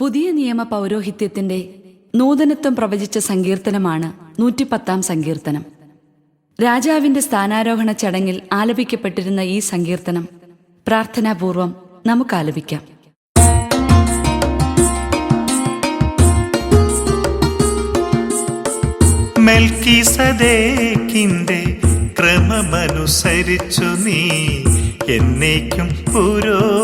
പുതിയ നിയമ പൗരോഹിത്യത്തിന്റെ നൂതനത്വം പ്രവചിച്ച സങ്കീർത്തനമാണ് 110 സങ്കീർത്തനം. രാജാവിന്റെ സ്ഥാനാരോഹണ ചടങ്ങിൽ ആലപിക്കപ്പെട്ടിരുന്ന ഈ സങ്കീർത്തനം പ്രാർത്ഥനാപൂർവം നമുക്ക് ആലപിക്കാം. മെൽക്കീസദേക്കിന്റെ ക്രമമനുസരിച്ചു നീ എന്നേക്കും പുരോഹിതനാകുന്നു.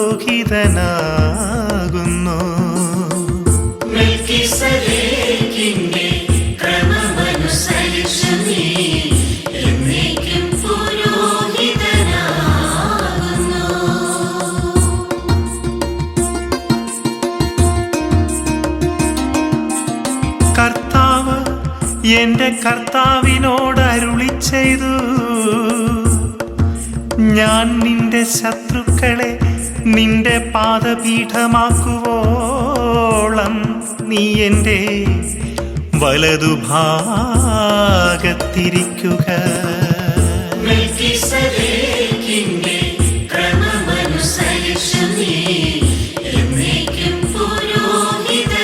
മെൽക്കീസദേക്കിന്റെ ക്രമമനുസരിച്ചു നീ എന്നേക്കും പുരോഹിതനാകുന്നു. കർത്താവ് എന്റെ കർത്താവിനോട് അരുളി ചെയ്തു, ഞാൻ നിന്റെ ശത്രുക്കളെ നിന്റെ പാദപീഠമാക്കുവോളം നീ എൻ്റെ വലതുഭാഗത്തിരിക്കുക. മെൽക്കീസദേക്കിന്റെ ക്രമമനുസരിച്ചു നീ എന്നേക്കും പുരോഹിതനാകുന്നു.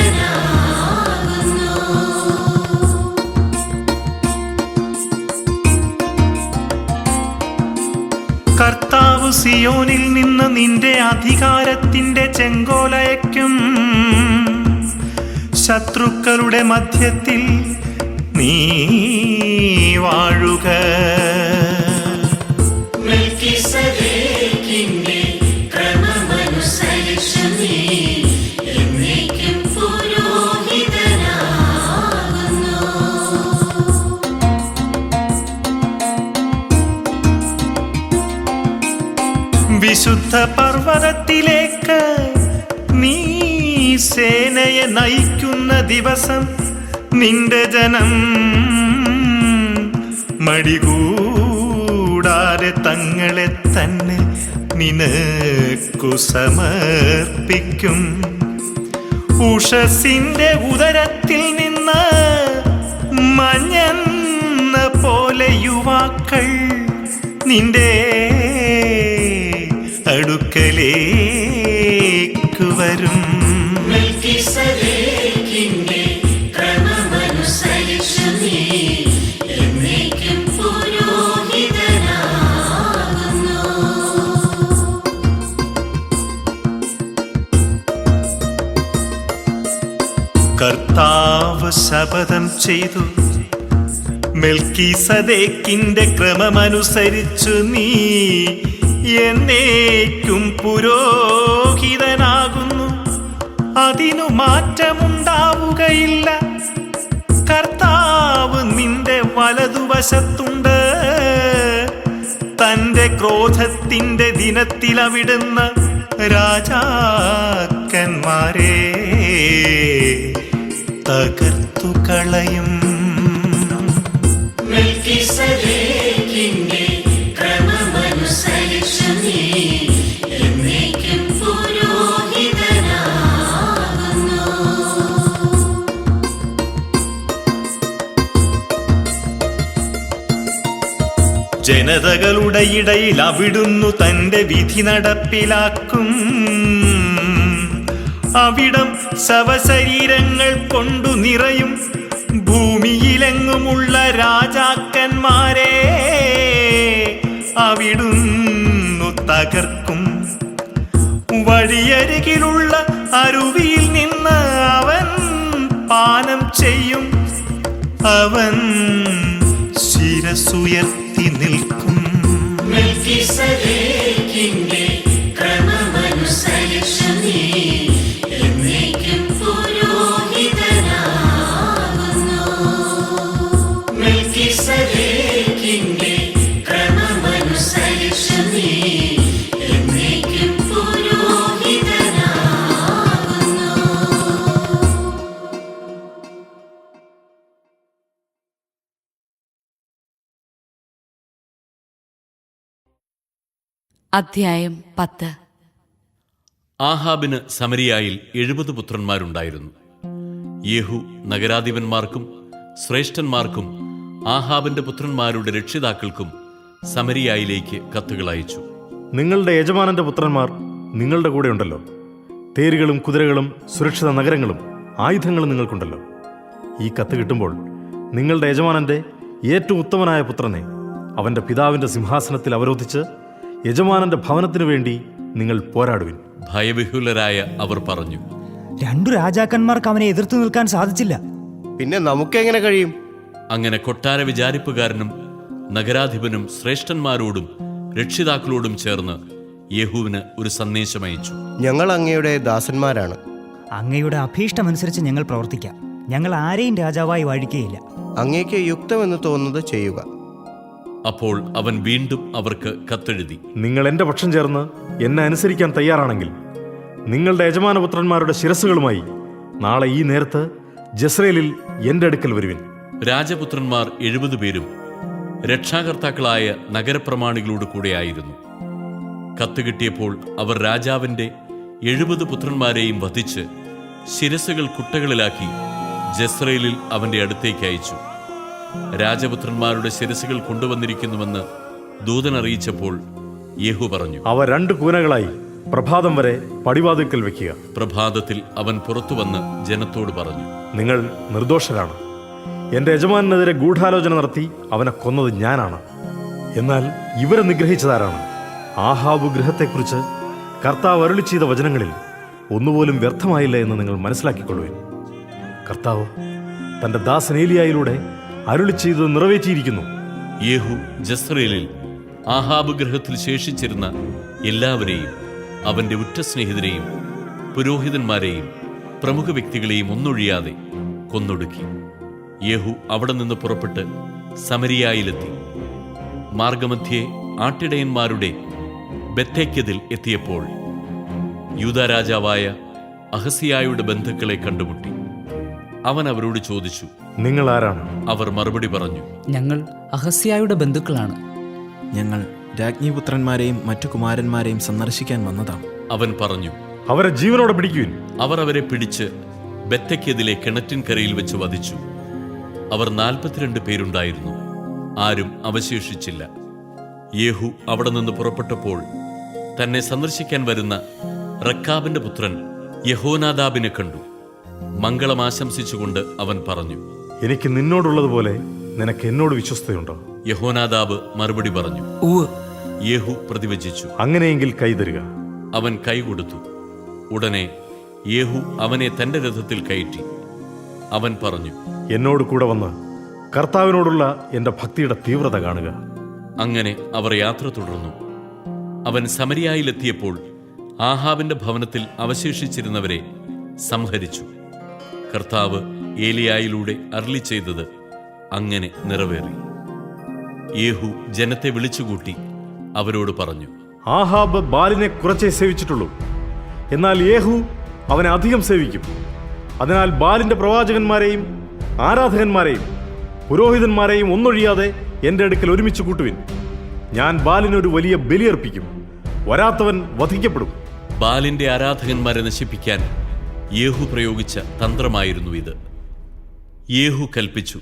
കർത്താവ് സിയോനിൽ നിന്ന് നിന്റെ അധികാരത്തിന്റെ ചെങ്കോലയക്കും, ശത്രുക്കളുടെ മധ്യത്തിൽ നീ വാഴുക. മെൽക്കീസദേക്കിന്റെ ക്രമമനുസരിച്ചു നീ എന്നേക്കും പുരോഹിതനാകുന്നു. വിശുദ്ധ പർവ്വതത്തിലേക്ക് നീ സേനയെ നയിക്കുന്ന ദിവസം നിന്റെ ജനം മടികൂടാതെ തങ്ങളെ തന്നെ നിനക്കു സമർപ്പിക്കും. ഉഷസിന്റെ ഉദരത്തിൽ നിന്ന് മഞ്ഞെന്ന പോലെ യുവാക്കൾ നിന്റെ അടുക്കലേക്ക് വരും. മെൽക്കീസദേക്കിന്റെ ക്രമമനുസരിച്ചു നീ എന്നേക്കും പുരോഹിതനാകുന്നു. കർത്താവ് ശപഥം ചെയ്തു, മെൽക്കീസദേക്കിന്റെ ക്രമമനുസരിച്ചു നീ എന്നേക്കും പുരോഹിതനാകുന്നു. അതിനു മാറ്റമുണ്ടാവുകയില്ല. കർത്താവ് നിന്റെ വലതുവശത്തുണ്ട്. തന്റെ ക്രോധത്തിന്റെ ദിനത്തിൽ അവിടുന്ന് രാജാക്കന്മാരെ തകർത്തു കളയും. മെൽക്കീസദേക്കിന്റെ ക്രമമനുസരിച്ചു നീ എന്നേക്കും പുരോഹിതനാകുന്നു. ജനതകളുടെ ഇടയിൽ അവിടുന്നു തന്റെ വിധി നടപ്പിലാക്കും. അവിടം ശവശരീരങ്ങൾ കൊണ്ടു നിറയും. ഭൂമിയിലെങ്ങുമുള്ള രാജാക്കന്മാരെ അവിടുന്നു തകർക്കും. വഴിയരികിലുള്ള അരുവിയിൽ നിന്ന് അവൻ പാനം ചെയ്യും. അവൻ ശിരസുയർത്തി നിൽക്കും. മെൽക്കീസദേക്കിന്റെ ക്രമമനുസരിച്ചു നീ എന്നേക്കും പുരോഹിതനാകുന്നു. മെൽക്കീസദേക്കിന്റെ ക്രമമനുസരിച്ചു നീ എന്നേക്കും പുരോഹിതനാകുന്നു. അധ്യായം 10. ആഹാബിന് സമരിയായിൽ 70 പുത്രന്മാരുണ്ടായിരുന്നു. യേഹു നഗരാധിപന്മാർക്കും ശ്രേഷ്ഠന്മാർക്കും ആഹാബിന്റെ പുത്രന്മാരുടെ രക്ഷിതാക്കൾക്കും സമരിയായിലേക്ക് കത്തുകൾ അയച്ചു. നിങ്ങളുടെ യജമാനന്റെ പുത്രന്മാർ നിങ്ങളുടെ കൂടെ ഉണ്ടല്ലോ. തേരുകളും കുതിരകളും സുരക്ഷിത നഗരങ്ങളും ആയുധങ്ങളും നിങ്ങൾക്കുണ്ടല്ലോ. ഈ കത്ത് കിട്ടുമ്പോൾ നിങ്ങളുടെ യജമാനന്റെ ഏറ്റവും ഉത്തമനായ പുത്രനെ അവന്റെ പിതാവിന്റെ സിംഹാസനത്തിൽ അവരോധിച്ച് യജമാനന്റെ ഭവനത്തിനു വേണ്ടി നിങ്ങൾ പോരാടുവിൻ. ഭയവിഹുലരായ അവർ പറഞ്ഞു, 2 രാജാക്കന്മാർക്ക് അവനെ എതിർത്തു നിൽക്കാൻ സാധിച്ചില്ല. പിന്നെ നമുക്കെങ്ങനെ കഴിയും? അങ്ങനെ കൊട്ടാര വിചാരിപ്പുകാരനും നഗരാധിപനും ശ്രേഷ്ഠന്മാരോടും രക്ഷിതാക്കളോടും ചേർന്ന് യേഹൂവിന് ഒരു സന്ദേശമയച്ചു. ഞങ്ങൾ അങ്ങയുടെ ദാസന്മാരാണ്. അങ്ങയുടെ അഭീഷ്ടമനുസരിച്ച് ഞങ്ങൾ പ്രവർത്തിക്കാം. ഞങ്ങൾ ആരെയും രാജാവായി വാഴിക്കുകയില്ല. അങ്ങേക്ക് യുക്തമെന്ന് തോന്നുന്നത് ചെയ്യുക. അപ്പോൾ അവൻ വീണ്ടും അവർക്ക് കത്തെഴുതി, നിങ്ങൾ എൻ്റെ പക്ഷം ചേർന്ന് എന്നെ അനുസരിക്കാൻ തയ്യാറാണെങ്കിൽ നിങ്ങളുടെ യജമാനപുത്രന്മാരുടെ ശിരസ്സുകളുമായി നാളെ ഈ നേരത്ത് ജസ്രയേലിൽ എൻ്റെ അടുക്കൽ വരുവിൻ. രാജപുത്രന്മാർ 70 പേരും രക്ഷാകർത്താക്കളായ നഗരപ്രമാണികളോട് കൂടെയായിരുന്നു. കത്ത് കിട്ടിയപ്പോൾ അവർ രാജാവിന്റെ 70 പുത്രന്മാരെയും വധിച്ച് ശിരസ്സുകൾ കുട്ടകളിലാക്കി ജസ്രയേലിൽ അവന്റെ അടുത്തേക്ക് അയച്ചു. രാജപുത്രന്മാരുടെ ശിരസ്സുകൾ കൊണ്ടുവന്നിരിക്കുന്നുവെന്ന് ദൂതൻ അറിയിച്ചപ്പോൾ യേഹൂ പറഞ്ഞു, അവ 2 കൂനകളായി പ്രഭാതം വരെ പടിവാതിൽക്കൽ വെക്കുക. പ്രഭാതത്തിൽ അവൻ പുറത്തുവന്ന് ജനത്തോട് പറഞ്ഞു, നിങ്ങൾ നിർദോഷരാണ്. എൻ്റെ യജമാനെതിരെ ഗൂഢാലോചന നടത്തി അവനെ കൊന്നത് ഞാനാണ്. എന്നാൽ ഇവരെ നിഗ്രഹിച്ചതാരാണ്? ആഹാബ് ഗൃഹത്തെക്കുറിച്ച് കർത്താവ് അരുളി ചെയ്ത വചനങ്ങളിൽ ഒന്നുപോലും വ്യർത്ഥമായില്ല എന്ന് നിങ്ങൾ മനസ്സിലാക്കിക്കൊള്ളുവിൻ. കർത്താവ് തൻ്റെ ദാസൻ ഏലിയായിലൂടെ അരുളി ചെയ്തത് നിറവേറ്റിയിരിക്കുന്നു. യേഹൂ ജസ്രയേലിൽ ആഹാബ് ഗൃഹത്തിൽ ശേഷിച്ചിരുന്ന എല്ലാവരെയും അവന്റെ ഉറ്റ സ്നേഹിതരെയും പുരോഹിതന്മാരെയും പ്രമുഖ വ്യക്തികളെയും ഒന്നൊഴിയാതെ കൊന്നൊടുക്കി. യേഹൂ അവിടെ നിന്ന് പുറപ്പെട്ട് സമരിയായിലെത്തി. മാർഗമധ്യേ ആട്ടിടയന്മാരുടെ ബെത്തേക്കതിൽ എത്തിയപ്പോൾ യൂദാ രാജാവായ അഹസിയായുടെ ബന്ധുക്കളെ കണ്ടുമുട്ടി. അവൻ അവരോട് ചോദിച്ചു, നിങ്ങൾ ആരാണ്? അവർ മറുപടി പറഞ്ഞു, ഞങ്ങൾ അഹസ്യായുടെ ബന്ധുക്കളാണ്. ഞങ്ങൾ രാജ്ഞിപുത്രന്മാരെയും മറ്റു കുമാരന്മാരെയും സന്ദർശിക്കാൻ വന്നതാണ്. അവൻ പറഞ്ഞു, അവരെ ജീവനോടെ പിടിക്കുവിൻ. അവർ അവരെ പിടിച്ച് ബെത്തേക്കതിലെ കിണറ്റിൻകരയിൽ വെച്ച് വധിച്ചു. അവർ 42 പേരുണ്ടായിരുന്നു. ആരും അവശേഷിച്ചില്ല. യേഹൂ അവിടെ നിന്ന് പുറപ്പെട്ടപ്പോൾ തന്നെ സന്ദർശിക്കാൻ വരുന്ന റക്കാബിന്റെ പുത്രൻ യഹോനാദാബിനെ കണ്ടു. മംഗളം ആശംസിച്ചുകൊണ്ട് അവൻ പറഞ്ഞു, എനിക്ക് നിന്നോടുള്ളതുപോലെ നിനക്ക് എന്നോട് വിശ്വസ്തയുണ്ടോ? യഹോനാദാബ് മറുപടി പറഞ്ഞു, ഉവ്. യേഹൂ പ്രതിവചിച്ചു, അങ്ങനെയെങ്കിൽ കൈതരുക. അവൻ കൈ കൊടുത്തു. ഉടനെ യേഹൂ അവനെ തന്റെ രഥത്തിൽ കയറ്റി. അവൻ പറഞ്ഞു, എന്നോട് കൂടെ വന്ന് കർത്താവിനോടുള്ള എൻ്റെ ഭക്തിയുടെ തീവ്രത കാണുക. അങ്ങനെ അവർ യാത്ര തുടർന്നു. അവൻ സമരിയായിലെത്തിയപ്പോൾ ആഹാബിന്റെ ഭവനത്തിൽ അവശേഷിച്ചിരുന്നവരെ സംഹരിച്ചു. കർത്താവ് ഏലിയായിലൂടെ അരുളി ചെയ്തത് അങ്ങനെ നിറവേറി. യേഹൂ ജനത്തെ വിളിച്ചുകൂട്ടി അവരോട് പറഞ്ഞു, ആഹാബ് ബാലിനെ കുറച്ചേ സേവിച്ചിട്ടുള്ളൂ, എന്നാൽ യേഹൂ അവനെ അധികം സേവിക്കും. അതിനാൽ ബാലിന്റെ പ്രവാചകന്മാരെയും ആരാധകന്മാരെയും പുരോഹിതന്മാരെയും ഒന്നൊഴിയാതെ എൻ്റെ അടുക്കൽ ഒരുമിച്ച് കൂട്ടുവിൻ. ഞാൻ ബാലിനൊരു വലിയ ബലിയർപ്പിക്കും. വരാത്തവൻ വധിക്കപ്പെടും. ബാലിന്റെ ആരാധകന്മാരെ നശിപ്പിക്കാൻ യേഹൂ പ്രയോഗിച്ച തന്ത്രമായിരുന്നു ഇത്. യേഹൂ കൽപ്പിച്ചു,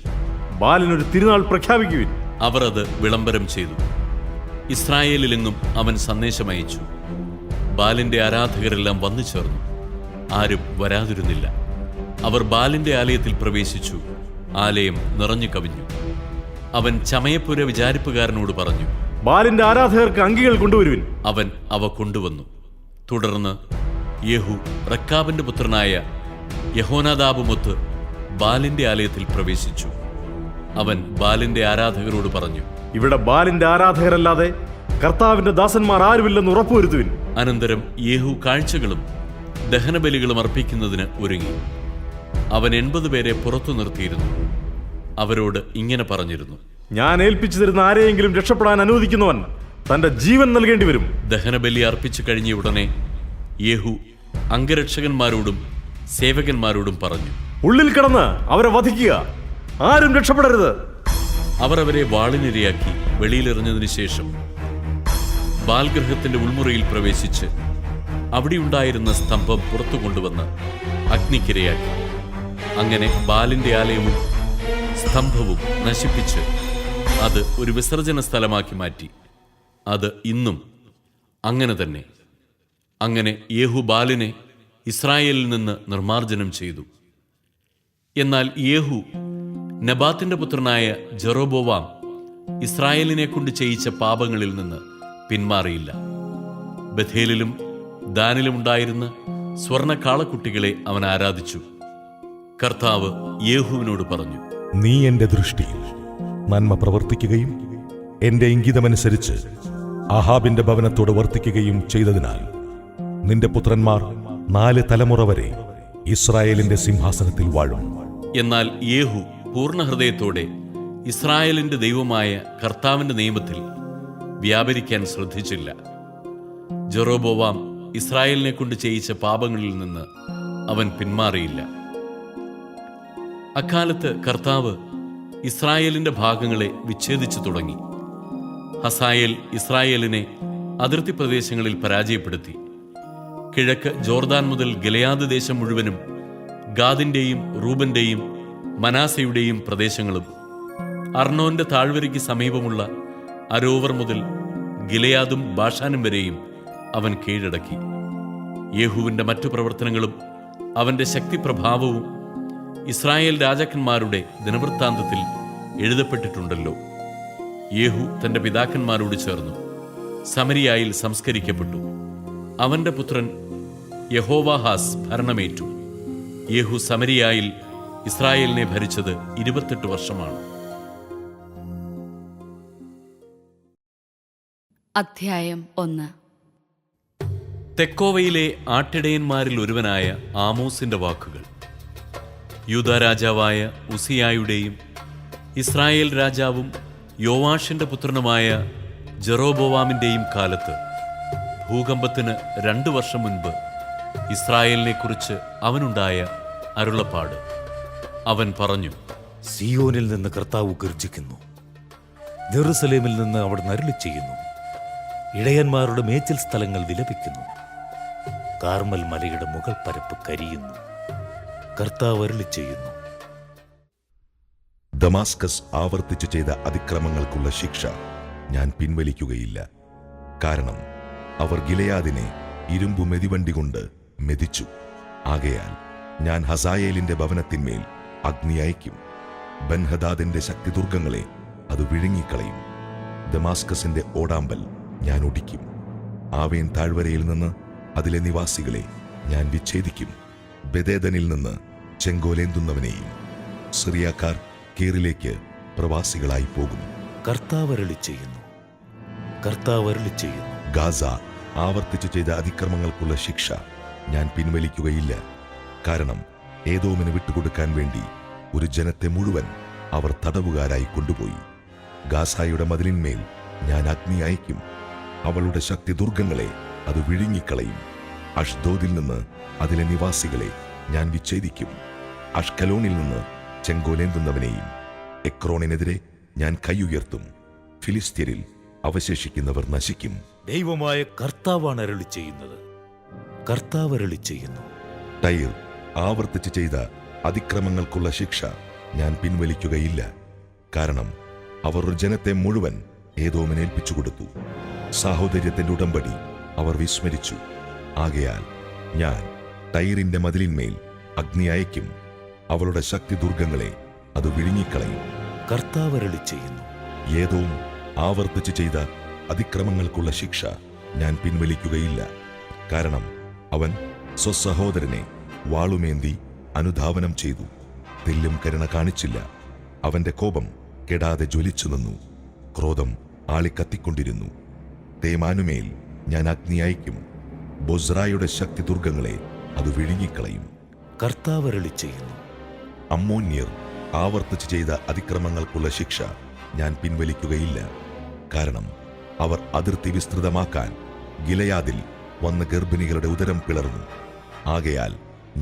ബാലിനൊരു തിരുനാൾ പ്രഖ്യാപിക്കുവിൻ. അവർ അത് വിളംബരം ചെയ്തു. ഇസ്രായേലിലെങ്ങും അവൻ സന്ദേശമയച്ചു. ബാലിന്റെ ആരാധകരെല്ലാം വന്നു ചേർന്നു. ആരും വരാതിരുന്നില്ല. അവർ ബാലിന്റെ ആലയത്തിൽ പ്രവേശിച്ചു. ആലയം നിറഞ്ഞു കവിഞ്ഞു. അവൻ ചമയപ്പുര വിചാരിപ്പുകാരനോട് പറഞ്ഞു, ബാലിന്റെ ആരാധകർക്ക് അങ്കികൾ കൊണ്ടുവരുവിൻ. അവൻ അവ കൊണ്ടുവന്നു. തുടർന്ന് യേഹൂ റക്കാബിന്റെ പുത്രനായ യഹോനാദാബുമൊത്ത് ബാലിന്റെ ആലയത്തിൽ പ്രവേശിച്ചു. അവൻ ബാലിന്റെ ആരാധകരോട് പറഞ്ഞു, ഇവിടെ ബാലിന്റെ ആരാധകരല്ലാതെ കർത്താവിന്റെ ദാസന്മാർ ആരുമില്ലെന്ന് ഉറപ്പുവരുത്തുവിൻ. അനന്തരം യേഹൂ കാഴ്ചകളും ദഹനബലികളും അർപ്പിക്കുന്നതിന് ഒരുങ്ങി. അവൻ 80 പേരെ പുറത്തു നിർത്തിയിരുന്നു. അവരോട് ഇങ്ങനെ പറഞ്ഞിരുന്നു, ഞാൻ ഏൽപ്പിച്ചു തരുന്ന ആരെയെങ്കിലും രക്ഷപ്പെടാൻ അനുവദിക്കുന്നവൻ തന്റെ ജീവൻ നൽകേണ്ടി വരും. ദഹനബലി അർപ്പിച്ചു കഴിഞ്ഞ ഉടനെ യേഹൂ അംഗരക്ഷകന്മാരോടും സേവകന്മാരോടും പറഞ്ഞു, ഉള്ളിൽ കടന്ന് അവരെ വധിക്കുക. ആരും രക്ഷപ്പെടരുത്. അവർ അവരെ വാളിനിരയാക്കി വെളിയിലെറിഞ്ഞതിനു ശേഷം ബാൽഗൃഹത്തിന്റെ ഉൾമുറിയിൽ പ്രവേശിച്ച് അവിടെയുണ്ടായിരുന്ന സ്തംഭം പുറത്തു കൊണ്ടുവന്ന് അഗ്നിക്കിരയാക്കി. അങ്ങനെ ബാലിന്റെ ആലയവും സ്തംഭവും നശിപ്പിച്ച് അത് ഒരു വിസർജന സ്ഥലമാക്കി മാറ്റി. അത് ഇന്നും അങ്ങനെ തന്നെ. അങ്ങനെ യേഹൂ ബാലിനെ ഇസ്രായേലിൽ നിന്ന് നിർമ്മാർജ്ജനം ചെയ്തു. എന്നാൽ യേഹു നെബാത്തിന്റെ പുത്രനായ ജെറോബോവാം ഇസ്രായേലിനെ കൊണ്ട് ചെയ്യിച്ച പാപങ്ങളിൽ നിന്ന് പിന്മാറിയില്ല. ബഥേലിലും ദാനിലും ഉണ്ടായിരുന്ന സ്വർണ്ണ കാളക്കുട്ടികളെ അവൻ ആരാധിച്ചു. കർത്താവ് യേഹുവിനോട് പറഞ്ഞു, നീ എന്റെ ദൃഷ്ടിയിൽ നന്മ പ്രവർത്തിക്കുകയും എന്റെ ഇംഗിതമനുസരിച്ച് ആഹാബിന്റെ ഭവനത്തോട് വർത്തിക്കുകയും ചെയ്തതിനാൽ നിന്റെ പുത്രന്മാർ 4 തലമുറ വരെ ഇസ്രായേലിന്റെ സിംഹാസനത്തിൽ വാഴും. എന്നാൽ യേഹു പൂർണ്ണ ഹൃദയത്തോടെ ഇസ്രായേലിന്റെ ദൈവമായ കർത്താവിന്റെ നിയമത്തിൽ വ്യാപരിക്കാൻ ശ്രദ്ധിച്ചില്ല. ജെറോബോവാം ഇസ്രായേലിനെ കൊണ്ട് ചെയ്യിച്ച പാപങ്ങളിൽ നിന്ന് അവൻ പിന്മാറിയില്ല. അക്കാലത്ത് കർത്താവ് ഇസ്രായേലിന്റെ ഭാഗങ്ങളെ വിച്ഛേദിച്ചു തുടങ്ങി. ഹസായേൽ ഇസ്രായേലിനെ അതിർത്തി പ്രദേശങ്ങളിൽ പരാജയപ്പെടുത്തി. കിഴക്ക് ജോർദാൻ മുതൽ ഗിലെയാദ് ദേശം മുഴുവനും, ഗാദിന്റെയും റൂബന്റെയും മനാസയുടെയും പ്രദേശങ്ങളും, അർണോന്റെ താഴ്വരയ്ക്ക് സമീപമുള്ള അരോവർ മുതൽ ഗിലെയാദും ബാഷാനും വരെയും അവൻ കീഴടക്കി. യേഹുവിന്റെ മറ്റു പ്രവർത്തനങ്ങളും അവന്റെ ശക്തിപ്രഭാവവും ഇസ്രായേൽ രാജാക്കന്മാരുടെ ദിനവൃത്താന്തത്തിൽ എഴുതപ്പെട്ടിട്ടുണ്ടല്ലോ. യേഹു തന്റെ പിതാക്കന്മാരോട് ചേർന്നു സമരിയായിൽ സംസ്കരിക്കപ്പെട്ടു. അവന്റെ പുത്രൻ യഹോവാഹാസ് ഭരണമേറ്റു. യേഹു സമരിയായിൽ ഇസ്രായേലിനെ ഭരിച്ചത് 28 വർഷമാണ്. അധ്യായം 1. തെക്കോവയിലെ ആട്ടിടയന്മാരിൽ ഒരുവനായ ആമോസിന്റെ വാക്കുകൾ. യൂദാ രാജാവായ ഉസിയായുടെയും ഇസ്രായേൽ രാജാവും യോവാഷിന്റെ പുത്രനുമായ ജെറോബോവാമിന്റെയും കാലത്ത് ഭൂകമ്പത്തിന് 2 വർഷം മുൻപ് ഇസ്രായേലിനെക്കുറിച്ച് അവനുണ്ടായ അരുളപ്പാട്. അവൻ പറഞ്ഞു, സിയോനിൽ നിന്ന് കർത്താവ് ഗർജിക്കുന്നു, ജെറുസലേമിൽ നിന്ന് അവിടുന്ന് അരുളി ചെയ്യുന്നു. ഇടയന്മാരുടെ മേച്ചിൽ സ്ഥലങ്ങൾ വിലപിക്കുന്നു, കാർമൽ മലയുടെ മുകൾ പരപ്പ് കരിയുന്നു. കർത്താവ് അരുളി ചെയ്യുന്നു, ദമാസ്കസ് ആവർത്തിച്ചു ചെയ്ത അതിക്രമങ്ങൾക്കുള്ള ശിക്ഷ ഞാൻ പിൻവലിക്കുകയില്ല. കാരണം അവർ ഗിലെയാദിനെ ഇരുമ്പു മെതിവണ്ടി കൊണ്ട് മെതിച്ചു. ആകയാൽ ഞാൻ ഹസായേലിന്റെ ഭവനത്തിന്മേൽ അഗ്നി അയക്കും. ബൻഹദാദിന്റെ ശക്തിദുർഗങ്ങളെ അത് വിഴുങ്ങിക്കളയും. ദമാസ്കസിന്റെ ഓടാമ്പൽ ഞാൻ ഒടിക്കും. ആവേൻ താഴ്വരയിൽ നിന്ന് അതിലെ നിവാസികളെ ഞാൻ വിച്ഛേദിക്കും. ബെദേദനിൽ നിന്ന് ചെങ്കോലേന്തുന്നവനെയും. സിറിയക്കാർ കീറിലേക്ക് പ്രവാസികളായി പോകും. കർത്താവ് അരുളി ചെയ്യുന്നു, കർത്താവ് അരുളി ചെയ്യുന്നു. ഗാസ ആവർത്തിച്ചു ചെയ്ത അതിക്രമങ്ങൾക്കുള്ള ശിക്ഷ ഞാൻ പിൻവലിക്കുകയില്ല. കാരണം ഏദോമിന് വിട്ടുകൊടുക്കാൻ വേണ്ടി ഒരു ജനത്തെ മുഴുവൻ അവർ തടവുകാരായി കൊണ്ടുപോയി. ഗാസായുടെ മതിലിന്മേൽ ഞാൻ അഗ്നി അയക്കും. അവളുടെ ശക്തി ദുർഗങ്ങളെ അത് വിഴുങ്ങിക്കളയും. അഷ്ദോദിൽ നിന്ന് അതിലെ നിവാസികളെ ഞാൻ വിച്ഛേദിക്കും. അഷ്കലോണിൽ നിന്ന് ചെങ്കോലേന്തുന്നവനെയും. എക്രോണിനെതിരെ ഞാൻ കൈയുയർത്തും. ഫിലിസ്ത്യരിൽ അവശേഷിക്കുന്നവർ നശിക്കും. ദൈവമായ കർത്താവാണ് അരുളി ചെയ്യുന്നത്, കർത്താവ് അരുളി ചെയ്യുന്നു. ടൈർ ആവർത്തിച്ച് ചെയ്ത അതിക്രമങ്ങൾക്കുള്ള ശിക്ഷ ഞാൻ പിൻവലിക്കുകയില്ല. കാരണം അവർ ഒരു ജനത്തെ മുഴുവൻ ഏദോമിന് ഏൽപ്പിച്ചു കൊടുത്തു. സാഹോദര്യത്തിന്റെ ഉടമ്പടി അവർ വിസ്മരിച്ചു. ആകയാൽ ഞാൻ ടൈറിന്റെ മതിലിന്മേൽ അഗ്നി അയക്കും. അവളുടെ ശക്തി ദുർഗങ്ങളെ അത് വിഴുങ്ങിക്കളയും. കർത്താവ് അരുളി ചെയ്യുന്നു. ഏദോം ആവർത്തിച്ച് ചെയ്ത അതിക്രമങ്ങൾക്കുള്ള ശിക്ഷ ഞാൻ പിൻവലിക്കുകയില്ല. കാരണം അവൻ സ്വസഹോദരനെ വാളുമേന്തി അനുധാവനം ചെയ്തു. തെല്ലും കരുണ കാണിച്ചില്ല. അവന്റെ കോപം കെടാതെ ജ്വലിച്ചു നിന്നു. ക്രോധം ആളിക്കത്തിക്കൊണ്ടിരുന്നു. തേമാനുമേൽ ഞാൻ അഗ്നി അയക്കും. ബൊസ്രായുടെ ശക്തി ദുർഗങ്ങളെ അത് വിഴുങ്ങിക്കളയും. കർത്താവ് അരുളി ചെയ്യുന്നു. അമ്മോന്യർ ആവർത്തിച്ച് ചെയ്ത അതിക്രമങ്ങൾക്കുള്ള ശിക്ഷ ഞാൻ പിൻവലിക്കുകയില്ല. കാരണം അവർ അതിർത്തി വിസ്തൃതമാക്കാൻ ഗിലെയാദിൽ വന്ന ഗർഭിണികളുടെ ഉദരം പിളർന്നു. ആകയാൽ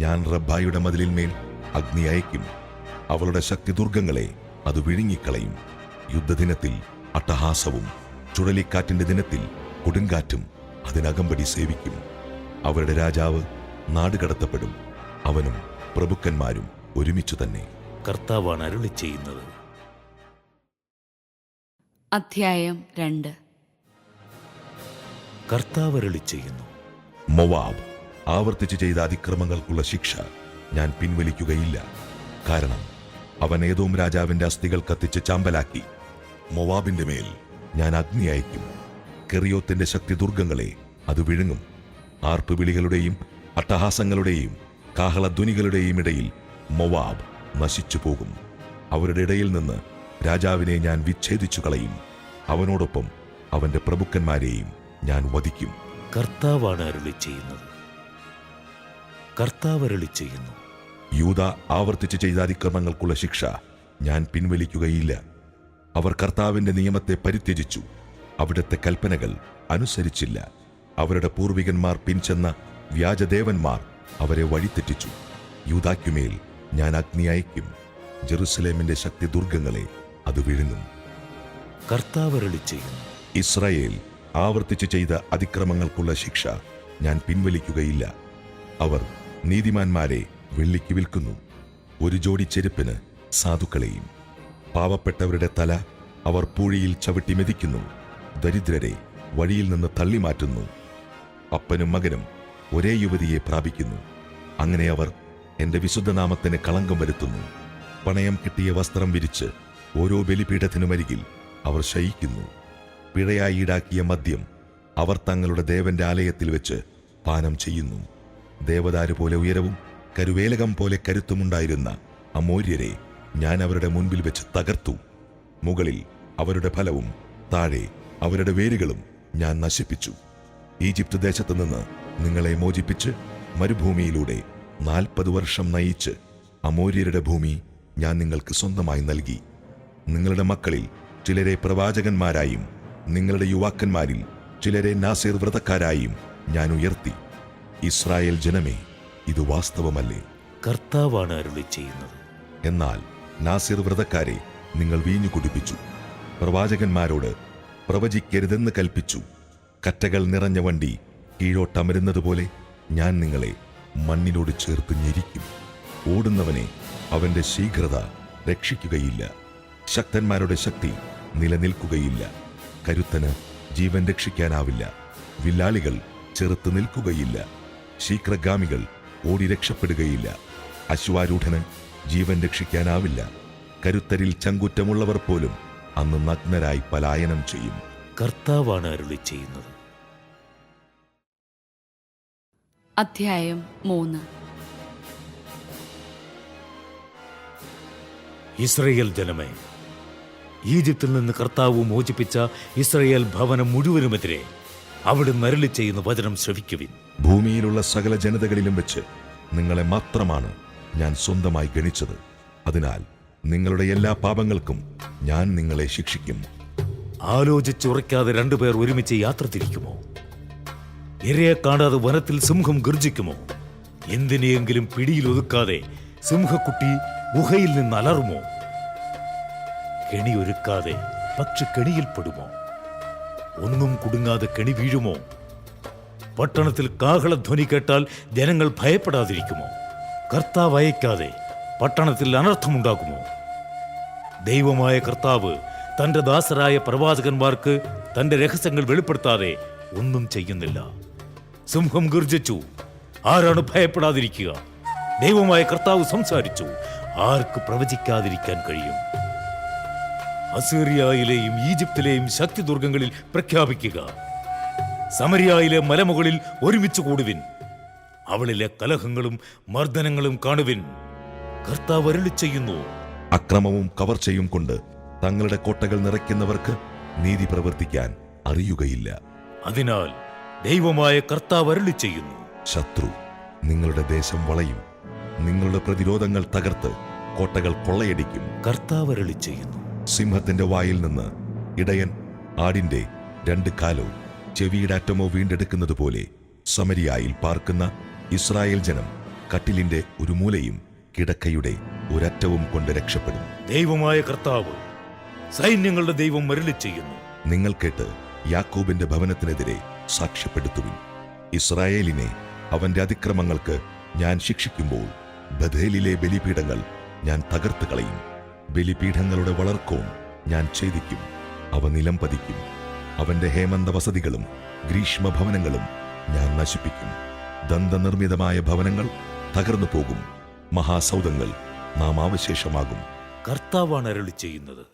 ഞാൻ റബ്ബായുടെ മതിലിന്മേൽ അഗ്നി അയക്കും. അവളുടെ ശക്തി ദുർഗങ്ങളെ അത് വിഴുങ്ങിക്കളയും. യുദ്ധദിനത്തിൽ അട്ടഹാസവും ചുഴലിക്കാറ്റിന്റെ ദിനത്തിൽ കൊടുങ്കാറ്റും അതിനകമ്പടി സേവിക്കും. അവരുടെ രാജാവ് നാടുകടത്തപ്പെടും. അവനും പ്രഭുക്കന്മാരും ഒരുമിച്ചു തന്നെ. കർത്താവാണ് അരുളി ചെയ്യുന്നത്. അധ്യായം 2. കർത്താവ് അരുളി ചെയ്യുന്നു. മൊവാബ് ആവർത്തിച്ച് ചെയ്ത അതിക്രമങ്ങൾക്കുള്ള ശിക്ഷ ഞാൻ പിൻവലിക്കുകയില്ല. കാരണം അവൻ ഏദോം രാജാവിന്റെ അസ്ഥികൾ കത്തിച്ച് ചാമ്പലാക്കി. മൊവാബിന്റെ മേൽ ഞാൻ അഗ്നി അയക്കും. കെറിയോത്തിന്റെ ശക്തി ദുർഗങ്ങളെ അത് വിഴുങ്ങും. ആർപ്പുവിളികളുടെയും അട്ടഹാസങ്ങളുടെയും കാഹളധ്വനികളുടെയും ഇടയിൽ മൊവാബ് നശിച്ചു പോകും. അവരുടെ ഇടയിൽ നിന്ന് രാജാവിനെ ഞാൻ വിച്ഛേദിച്ചു കളയും. അവനോടൊപ്പം അവന്റെ പ്രഭുക്കന്മാരെയും ഞാൻ വധിക്കും. കർത്താവാണ് അരുളി ചെയ്യുന്നത്. കർത്താവ് അരുളി ചെയ്യുന്നു. യൂദ ആവർത്തിച്ച് ചെയ്ത അതിക്രമങ്ങൾക്കുള്ള ശിക്ഷ ഞാൻ പിൻവലിക്കുകയില്ല. അവർ കർത്താവിന്റെ നിയമത്തെ പരിത്യജിച്ചു. അവിടുത്തെ കൽപ്പനകൾ അനുസരിച്ചില്ല. അവരുടെ പൂർവികന്മാർ പിൻചെന്ന വ്യാജദേവന്മാർ അവരെ വഴിതെറ്റിച്ചു. യൂദായ്ക്കുമേൽ ഞാൻ അഗ്നി അയക്കും. ജെറുസലേമിന്റെ ശക്തി ദുർഗങ്ങളെ അത് വിഴുങ്ങും. കർത്താവ് അരുളി ചെയ്യുന്നു. ഇസ്രായേൽ ആവർത്തിച്ച് ചെയ്ത അതിക്രമങ്ങൾക്കുള്ള ശിക്ഷ ഞാൻ പിൻവലിക്കുകയില്ല. അവർ നീതിമാന്മാരെ വെള്ളിക്ക് വിൽക്കുന്നു, ഒരു ജോഡി ചെരുപ്പിന് സാധുക്കളെയും. പാവപ്പെട്ടവരുടെ തല അവർ പൂഴിയിൽ ചവിട്ടി മെതിക്കുന്നു. ദരിദ്രരെ വഴിയിൽ നിന്ന് തള്ളിമാറ്റുന്നു. അപ്പനും മകനും ഒരേ യുവതിയെ പ്രാപിക്കുന്നു. അങ്ങനെ അവർ എന്റെ വിശുദ്ധനാമത്തിന് കളങ്കം വരുത്തുന്നു. പണയം കിട്ടിയ വസ്ത്രം വിരിച്ച് ഓരോ ബലിപീഠത്തിനുമരികിൽ അവർ ശയിക്കുന്നു. പിഴയായി ഈടാക്കിയ മദ്യം അവർ തങ്ങളുടെ ദേവന്റെ ആലയത്തിൽ വെച്ച് പാനം ചെയ്യുന്നു. ദേവദാരു പോലെ ഉയരവും കരുവേലകം പോലെ കരുത്തുമുണ്ടായിരുന്ന അമോര്യരെ ഞാൻ അവരുടെ മുൻപിൽ വെച്ച് തകർത്തു. മുകളിൽ അവരുടെ ഫലവും താഴെ അവരുടെ വേരുകളും ഞാൻ നശിപ്പിച്ചു. ഈജിപ്ത് ദേശത്തു നിന്ന് നിങ്ങളെ മോചിപ്പിച്ച് മരുഭൂമിയിലൂടെ 40 വർഷം നയിച്ച് അമോര്യരുടെ ഭൂമി ഞാൻ നിങ്ങൾക്ക് സ്വന്തമായി നൽകി. നിങ്ങളുടെ മക്കളിൽ ചിലരെ പ്രവാചകന്മാരായും നിങ്ങളുടെ യുവാക്കന്മാരിൽ ചിലരെ നാസിർ വ്രതക്കാരായും ഞാൻ ഉയർത്തി. ഇസ്രായേൽ ജനമേ, ഇത് വാസ്തവമല്ലേ? കർത്താവാണ് അരുളി ചെയ്യുന്നത്. എന്നാൽ നാസിർ വ്രതക്കാരെ നിങ്ങൾ വീഞ്ഞു കുടിപ്പിച്ചു. പ്രവാചകന്മാരോട് പ്രവചിക്കരുതെന്ന് കൽപ്പിച്ചു. കറ്റകൾ നിറഞ്ഞ വണ്ടി കീഴോട്ടമരുന്നതുപോലെ ഞാൻ നിങ്ങളെ മണ്ണിനോട് ചേർത്ത് ഞെരിക്കും. ഓടുന്നവനെ അവന്റെ ശീഘ്രത രക്ഷിക്കുകയില്ല. ശക്തന്മാരുടെ ശക്തി നിലനിൽക്കുകയില്ല. കരുത്തന് ജീവൻ രക്ഷിക്കാനാവില്ല. വില്ലാളികൾ ചെറുത്ത് നിൽക്കുകയില്ല. ശീഘ്രഗാമികൾ ഓടി രക്ഷപ്പെടുകയില്ല. അശ്വാരൂഢന് ജീവൻ രക്ഷിക്കാനാവില്ല. കരുത്തരിൽ ചങ്കുറ്റമുള്ളവർ പോലും അന്ന് നഗ്നരായി പലായനം ചെയ്യും. കർത്താവാണ് അരുളി ചെയ്യുന്നത്. അധ്യായം 3. ഇസ്രയേൽ ജനമേ, ഈജിപ്തിൽ നിന്ന് കർത്താവ് മോചിപ്പിച്ച ഇസ്രയേൽ ഭവനം മുഴുവനുമെതിരെ അവിടുന്ന് അരുളി ചെയ്യുന്ന വചനം ശ്രവിക്കുവിൻ. ഭൂമിയിലുള്ള സകല ജനതകളിലും വെച്ച് നിങ്ങളെ മാത്രമാണ് ഞാൻ സ്വന്തമായി ഗണിച്ചത്. അതിനാൽ നിങ്ങളുടെ എല്ലാ പാപങ്ങൾക്കും ഞാൻ നിങ്ങളെ ശിക്ഷിക്കും. ആലോചിച്ചുറയ്ക്കാതെ 2 പേർ ഒരുമിച്ച് യാത്ര തിരിക്കുമോ? ഇരയെ കാണാതെ വനത്തിൽ സിംഹം ഗർജിക്കുമോ? എന്തിനെയെങ്കിലും പിടിയിൽ ഒതുക്കാതെ സിംഹക്കുട്ടി ഗുഹയിൽ നിന്ന് അലറുമോ? കെണി ഒരുക്കാതെ പക്ഷി കെണിയിൽപ്പെടുമോ? ഒന്നും കുടുങ്ങാതെ കെണി വീഴുമോ? പട്ടണത്തിൽ കാഹളധ്വനി കേട്ടാൽ ജനങ്ങൾ ഭയപ്പെടാതിരിക്കുമോ? കർത്താവ് അയക്കാതെ പട്ടണത്തിൽ അനർത്ഥമുണ്ടാകുമോ? ദൈവമായ കർത്താവ് തന്റെ ദാസരായ പ്രവാചകന്മാർക്ക് തന്റെ രഹസ്യങ്ങൾ വെളിപ്പെടുത്താതെ ഒന്നും ചെയ്യുന്നില്ല. സിംഹം ഗർജിച്ചു, ആരാണ് ഭയപ്പെടാതിരിക്കുക? ദൈവമായ കർത്താവ് സംസാരിച്ചു, ആർക്ക് പ്രവചിക്കാതിരിക്കാൻ കഴിയും? അസീറിയയിലെയും ഈജിപ്തിലെയും ശക്തിദുർഗങ്ങളിൽ പ്രഖ്യാപിക്കുക. സമരിയായിലെ മലമുകളിൽ ഒരുമിച്ച് കൂടുവിൻ. അവളിലെ കലഹങ്ങളും മർദ്ദനങ്ങളും കാണുവിൻ. കർത്താവ് അരുളി ചെയ്യുന്നു. അക്രമവും കവർച്ചയും കൊണ്ട് തങ്ങളുടെ കോട്ടകൾ നിറയ്ക്കുന്നവർക്ക് നീതി പ്രവർത്തിക്കാൻ അറിയുകയില്ല. അതിനാൽ ദൈവമായ കർത്താവ് അരുളി ചെയ്യുന്നു. ശത്രു നിങ്ങളുടെ ദേശം വളയും. നിങ്ങളുടെ പ്രതിരോധങ്ങൾ തകർത്ത് കോട്ടകൾ കൊള്ളയടിക്കും. കർത്താവ് അരുളി ചെയ്യുന്നു. സിംഹത്തിന്റെ വായിൽ നിന്ന് ഇടയൻ ആടിന്റെ 2 കാലോ ചെവിയിടാറ്റമോ വീണ്ടെടുക്കുന്നത് പോലെ സമരിയായിൽ പാർക്കുന്ന ഇസ്രായേൽ ജനം കട്ടിലിന്റെ ഒരു മൂലയും കിടക്കയുടെ ഒരറ്റവും കൊണ്ട് രക്ഷപ്പെടും. ദൈവമായ കർത്താവ് സൈന്യങ്ങളുടെ ദൈവം അരുളി ചെയ്യുന്നു. നിങ്ങൾ കേട്ട് യാക്കോബിന്റെ ഭവനത്തിനെതിരെ സാക്ഷ്യപ്പെടുത്തുവിൻ. ഇസ്രായേലിനെ അവന്റെ അതിക്രമങ്ങൾക്ക് ഞാൻ ശിക്ഷിക്കുമ്പോൾ ബഥേലിലെ ബലിപീഠങ്ങൾ ഞാൻ തകർത്ത് കളയും. ബലിപീഠങ്ങളുടെ വളർക്കവും ഞാൻ ഛേദിക്കും. അവ നിലം പതിക്കും. അവന്റെ ഹേമന്ത വസതികളും ഗ്രീഷ്മഭവനങ്ങളും ഞാൻ നശിപ്പിക്കും. ദന്തനിർമ്മിതമായ ഭവനങ്ങൾ തകർന്നു പോകും, മഹാസൗധങ്ങൾ നാമാവശേഷമാകും. കർത്താവാണ് അരുളി ചെയ്യുന്നത്.